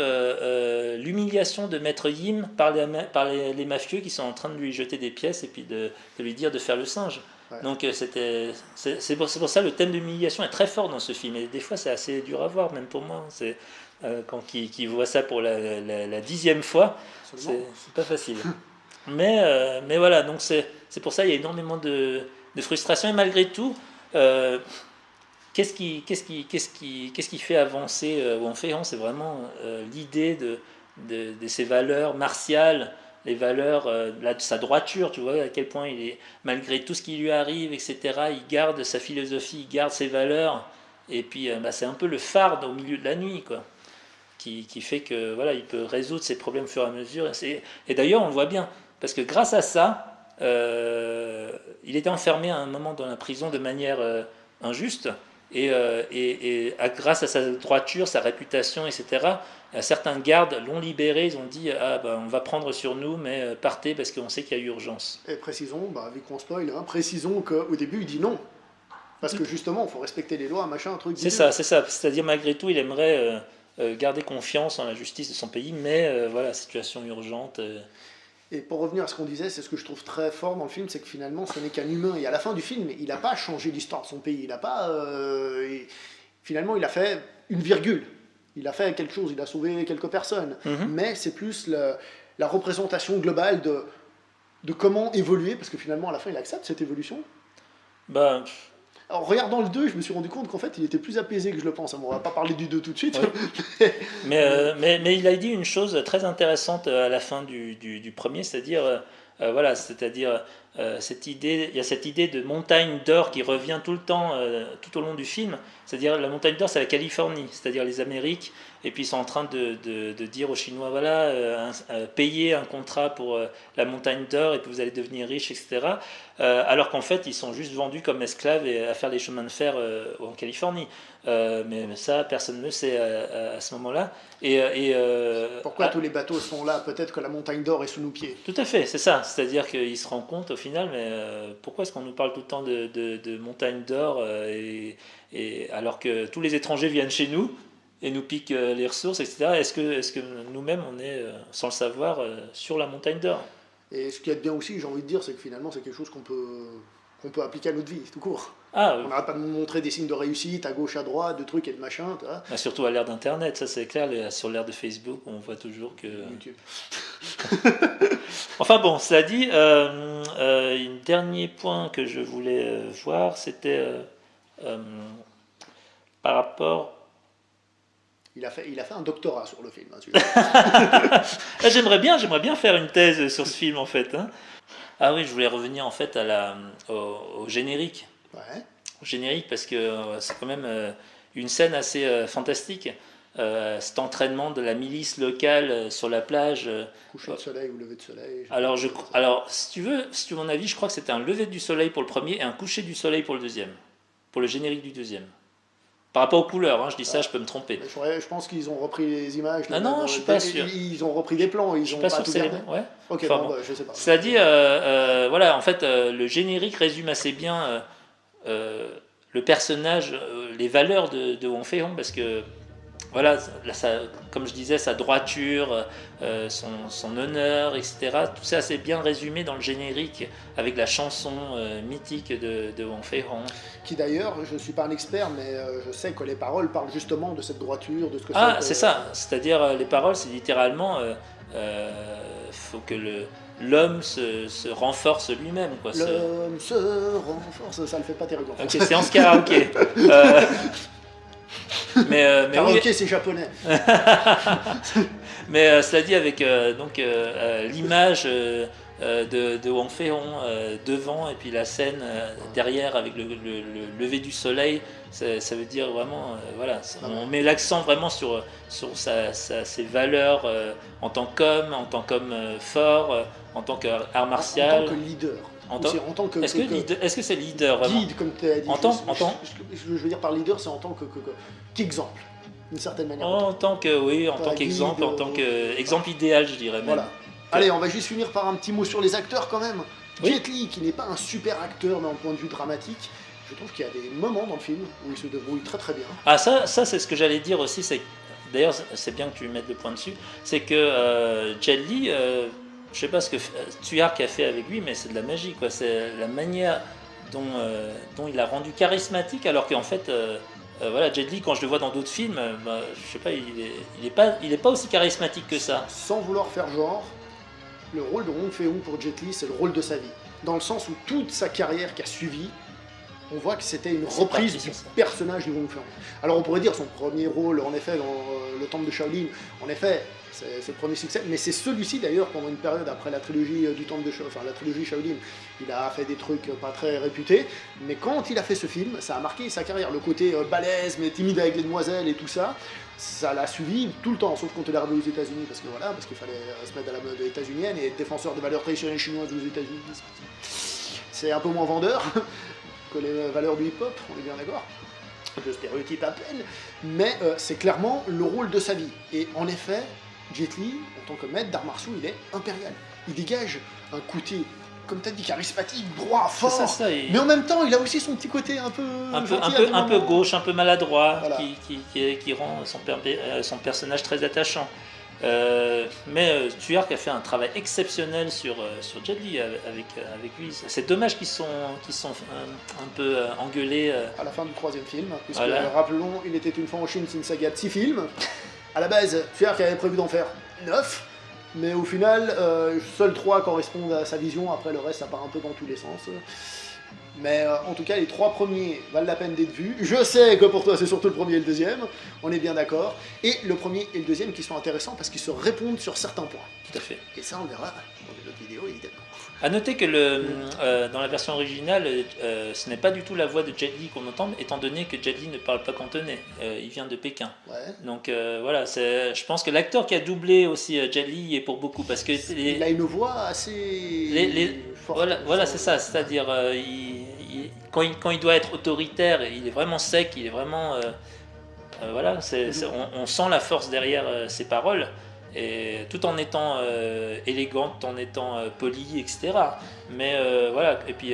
l'humiliation de Maître Yim par les mafieux qui sont en train de lui jeter des pièces et puis de lui dire de faire le singe. Ouais. Donc c'est pour ça le thème d'humiliation est très fort dans ce film, et des fois c'est assez dur à voir, même pour moi. Quand qui voit ça pour la 10e fois, c'est pas facile. mais voilà, donc c'est pour ça il y a énormément de frustration, et malgré tout, qu'est-ce qui fait avancer Wang Fei-hong, c'est vraiment l'idée de ces valeurs martiales, les valeurs de sa droiture, tu vois à quel point il est, malgré tout ce qui lui arrive, etc., il garde sa philosophie, il garde ses valeurs, et puis c'est un peu le phare au milieu de la nuit, quoi, qui fait que voilà, il peut résoudre ses problèmes au fur et à mesure. Et d'ailleurs, on le voit bien, parce que grâce à ça, il était enfermé à un moment dans la prison de manière injuste, et grâce à sa droiture, sa réputation, etc., certains gardes l'ont libéré. Ils ont dit on va prendre sur nous, mais partez parce qu'on sait qu'il y a urgence. Et précisons, vu qu'on spoil, précisons qu'au début il dit non, parce que justement il faut respecter les lois, machin, un truc. C'est ça. C'est-à-dire, malgré tout, il aimerait garder confiance en la justice de son pays, mais voilà, situation urgente. Et pour revenir à ce qu'on disait, c'est ce que je trouve très fort dans le film, c'est que finalement ce n'est qu'un humain. Et à la fin du film, il n'a pas changé l'histoire de son pays. Il n'a pas. Finalement, il a fait une virgule. Il a fait quelque chose, il a sauvé quelques personnes. Mm-hmm. Mais c'est plus la représentation globale de comment évoluer, parce que finalement, à la fin, il accepte cette évolution. Alors, regardant le 2, je me suis rendu compte qu'en fait, il était plus apaisé que je le pense. On va pas parler du 2 tout de suite. Oui. mais il a dit une chose très intéressante à la fin du premier, c'est-à-dire, cette idée, il y a cette idée de montagne d'or qui revient tout le temps, tout au long du film. C'est-à-dire, la montagne d'or, c'est la Californie, c'est-à-dire les Amériques. Et puis ils sont en train de dire aux Chinois, payez un contrat pour la montagne d'or et puis vous allez devenir riche, etc. Alors qu'en fait, ils sont juste vendus comme esclaves et à faire des chemins de fer en Californie. Mais ça, personne ne le sait à ce moment-là. Pourquoi tous les bateaux sont là? Peut-être que la montagne d'or est sous nos pieds. Tout à fait, c'est ça. C'est-à-dire qu'ils se rendent compte au final, mais pourquoi est-ce qu'on nous parle tout le temps de montagne d'or alors que tous les étrangers viennent chez nous et nous piquent les ressources, etc. Est-ce que nous-mêmes, on est, sans le savoir, sur la montagne d'or? Et ce qu'il y a de bien aussi, j'ai envie de dire, c'est que finalement, c'est quelque chose qu'on peut appliquer à notre vie, tout court. On n'arrête pas de nous montrer des signes de réussite à gauche, à droite, de trucs et de machins. Surtout à l'ère d'Internet, ça c'est clair, sur l'ère de Facebook, on voit toujours que... YouTube. Enfin bon, cela dit, un dernier point que je voulais voir, c'était par rapport... Il a fait un doctorat sur le film. Hein, j'aimerais bien faire une thèse sur ce film en fait. Hein. Ah oui, je voulais revenir en fait au générique. Ouais. Au générique parce que c'est quand même une scène assez fantastique. Cet entraînement de la milice locale sur la plage. Coucher de soleil ou lever de soleil. Alors, si tu veux mon avis, je crois que c'était un lever du soleil pour le premier et un coucher du soleil pour le deuxième. Pour le générique du deuxième. Par rapport aux couleurs, hein, je dis ça, je peux me tromper. Je pense qu'ils ont repris les images. Non, je suis pas sûr. Ils ont repris des plans, ils ont pas tout gardé. Ouais. Ok, enfin, bon. Je sais pas. Cela dit, voilà, en fait, le générique résume assez bien le personnage, les valeurs de Wong Fei-hung, parce que voilà, comme je disais, sa droiture, son honneur, etc. Tout ça, c'est bien résumé dans le générique avec la chanson mythique de Wong Fei-hung. Qui d'ailleurs, je ne suis pas un expert, mais je sais que les paroles parlent justement de cette droiture, de ce que c'est. Ah, c'est ça. C'est-à-dire, les paroles, c'est littéralement, faut que l'homme se renforce lui-même. L'homme se renforce, ça ne le fait pas terrible. Ok, séance karaoké. Karaoké, oui. c'est japonais. Mais cela dit, avec l'image de Wong Fei-hung devant et puis la scène derrière avec le lever du soleil, ça veut dire vraiment, voilà, on met l'accent vraiment sur ses valeurs en tant qu'homme, fort, en tant qu'art martial. En tant que leader. Est-ce que c'est leader vraiment? Guide, comme tu as dit. Je veux dire par leader, c'est en tant qu'exemple, d'une certaine manière. En tant qu'exemple, en tant qu'exemple idéal, je dirais même. Voilà. Allez, on va juste finir par un petit mot sur les acteurs quand même. Oui. Jet Li, qui n'est pas un super acteur d'un point de vue dramatique, je trouve qu'il y a des moments dans le film où il se débrouille très très bien. Ah ça c'est ce que j'allais dire aussi, d'ailleurs c'est bien que tu mettes le point dessus, c'est que Jet Li, je sais pas ce que Tsui-hark a fait avec lui, mais c'est de la magie, quoi. C'est la manière dont il a rendu charismatique, alors qu'en fait, voilà, Jet Li, quand je le vois dans d'autres films, je sais pas, il est pas aussi charismatique que ça. Sans vouloir faire genre, le rôle de Wong Fei-hung pour Jet Li, c'est le rôle de sa vie. Dans le sens où toute sa carrière qui a suivi, on voit que c'était une reprise du personnage de Wong Fei-hung. Alors on pourrait dire son premier rôle, en effet, dans le Temple de Shaolin, en effet, c'est le premier succès, mais c'est celui-ci d'ailleurs, pendant une période après la trilogie du Temple de Shaolin, enfin la trilogie Shaolin, il a fait des trucs pas très réputés, mais quand il a fait ce film, ça a marqué sa carrière. Le côté balèze, mais timide avec les demoiselles et tout ça, ça l'a suivi tout le temps, sauf quand il est arrivé aux États-Unis, parce qu'il fallait se mettre à la mode états-unienne et être défenseur des valeurs traditionnelles chinoises aux États-Unis. C'est un peu moins vendeur que les valeurs du hip-hop, on est bien d'accord. Je stéréotype à peine, mais c'est clairement le rôle de sa vie. Et en effet, Jet Li, en tant que maître d'arts martiaux, il est impérial. Il dégage un côté, comme tu as dit, charismatique, droit, fort, mais en même temps, il a aussi son petit côté un peu gauche, un peu maladroit, voilà. qui rend son personnage très attachant. Mais Tsui-hark a fait un travail exceptionnel sur Jet Li avec lui. C'est dommage qu'ils sont un peu engueulés. À la fin du troisième film, puisque voilà. Rappelons, Il était une fois en Chine, c'est une saga de 6 films. À la base, Tsui-hark avait prévu d'en faire 9, mais au final, seuls 3 correspondent à sa vision, après le reste ça part un peu dans tous les sens. Mais en tout cas, les 3 premiers valent la peine d'être vus. Je sais que pour toi, c'est surtout le premier et le deuxième, on est bien d'accord. Et le premier et le deuxième qui sont intéressants parce qu'ils se répondent sur certains points. Tout à fait. Et ça, on verra dans une autre vidéo, évidemment. A noter que dans la version originale, ce n'est pas du tout la voix de Jet Li qu'on entend, étant donné que Jet Li ne parle pas cantonais, il vient de Pékin. Ouais. Donc voilà, je pense que l'acteur qui a doublé aussi Jet Li est pour beaucoup, parce que il a une voix assez forte. Voilà, c'est ça, c'est-à-dire quand il doit être autoritaire, il est vraiment sec, il est vraiment voilà, on sent la force derrière ses paroles. Et tout en étant élégant, tout en étant poli, etc. Mais voilà, et puis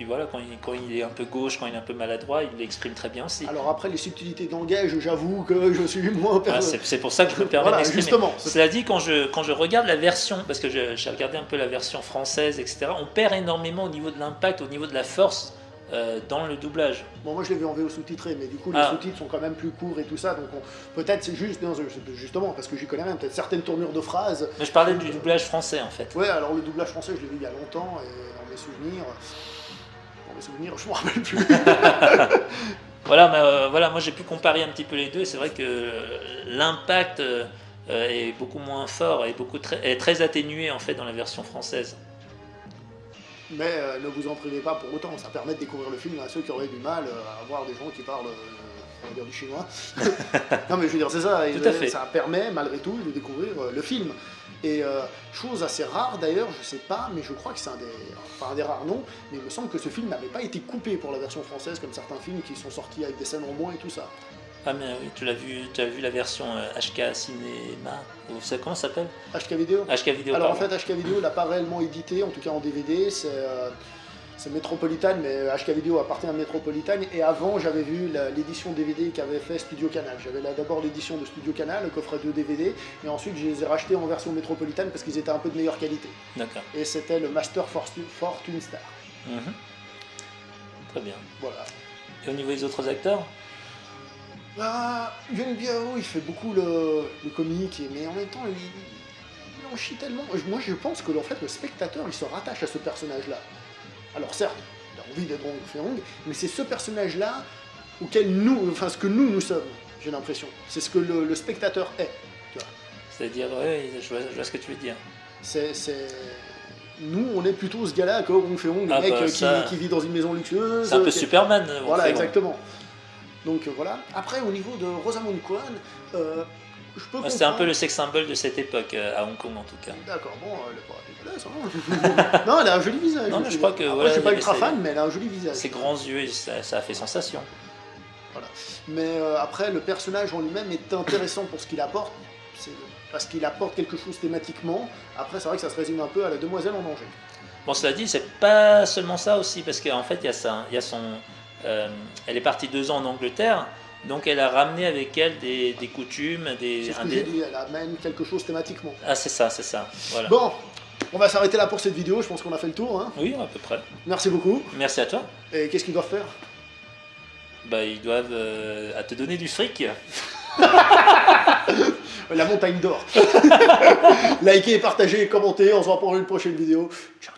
voilà, quand il est un peu gauche, quand il est un peu maladroit, il l'exprime très bien aussi. Alors après les subtilités de langage, j'avoue que je suis moins c'est pour ça que je me permets d'exprimer. Justement. Cela dit, quand je regarde la version, parce que j'ai regardé un peu la version française, etc., on perd énormément au niveau de l'impact, au niveau de la force dans le doublage. Bon, moi je l'ai vu en VO sous-titré, mais du coup les sous-titres sont quand même plus courts et tout ça, donc peut-être c'est juste, non, justement, parce que j'y connais rien, peut-être certaines tournures de phrases. Mais je parlais du doublage français en fait. Ouais, alors le doublage français, je l'ai vu il y a longtemps, et dans mes souvenirs, je me rappelle plus. Voilà, moi j'ai pu comparer un petit peu les deux, et c'est vrai que l'impact est beaucoup moins fort et est très atténué en fait dans la version française. Mais ne vous en privez pas pour autant, ça permet de découvrir le film à ceux qui auraient du mal à voir des gens qui parlent on va dire du chinois. Non mais je veux dire, c'est ça, ça permet malgré tout de découvrir le film. Et chose assez rare d'ailleurs, je sais pas, mais je crois que c'est un des rares noms, mais il me semble que ce film n'avait pas été coupé pour la version française comme certains films qui sont sortis avec des scènes en moins et tout ça. Ah mais oui, tu as vu la version HK Cinéma, comment ça s'appelle? HK Vidéo. HK Vidéo. Alors en fait HK Vidéo l'a pas réellement édité, en tout cas en DVD, c'est Metropolitan, mais HK Vidéo appartient à Metropolitan, et avant j'avais vu l'édition DVD qu'avait fait Studio Canal. J'avais d'abord l'édition de Studio Canal, le coffret 2 DVD, et ensuite je les ai rachetés en version Metropolitan parce qu'ils étaient un peu de meilleure qualité. D'accord. Et c'était le Master Fortune Star. Très bien. Voilà. Et au niveau des autres acteurs? Yuen Biao, il fait beaucoup le comique, mais en même temps, il en chie tellement. Moi, je pense que en fait, le spectateur, il se rattache à ce personnage-là. Alors certes, il a envie d'être Wong Fei-hung, mais c'est ce personnage-là auquel ce que nous sommes, j'ai l'impression. C'est ce que le spectateur est. C'est-à-dire, oui, je vois ce que tu veux dire. Nous, on est plutôt ce gars-là, comme Wong Fei-hung, le mec qui vit dans une maison luxueuse. C'est un peu Superman. Voilà, exactement. Donc voilà. Après, au niveau de Rosamund Kwan, je peux comprendre. C'est un peu le sex symbole de cette époque, à Hong Kong en tout cas. D'accord, bon, elle est pas dégueulasse, hein. Non, elle a un joli visage. Non, mais je crois que. Après, je suis pas ultra fan, mais elle a un joli visage. Ses grands yeux, ça a fait sensation. Voilà. Mais après, le personnage en lui-même est intéressant pour ce qu'il apporte. Parce qu'il apporte quelque chose thématiquement. Après, c'est vrai que ça se résume un peu à la demoiselle en danger. Bon, cela dit, c'est pas seulement ça aussi, parce qu'en fait, il y a son. Elle est partie 2 ans en Angleterre, donc elle a ramené avec elle des coutumes, C'est ce que j'ai dit, elle amène quelque chose thématiquement. Ah, c'est ça, voilà. Bon, on va s'arrêter là pour cette vidéo, je pense qu'on a fait le tour. Hein. Oui, à peu près. Merci beaucoup. Merci à toi. Et qu'est-ce qu'ils doivent faire? Ils doivent à te donner du fric. La montagne d'or. Likez, partagez, commentez, on se revoit pour une prochaine vidéo. Ciao.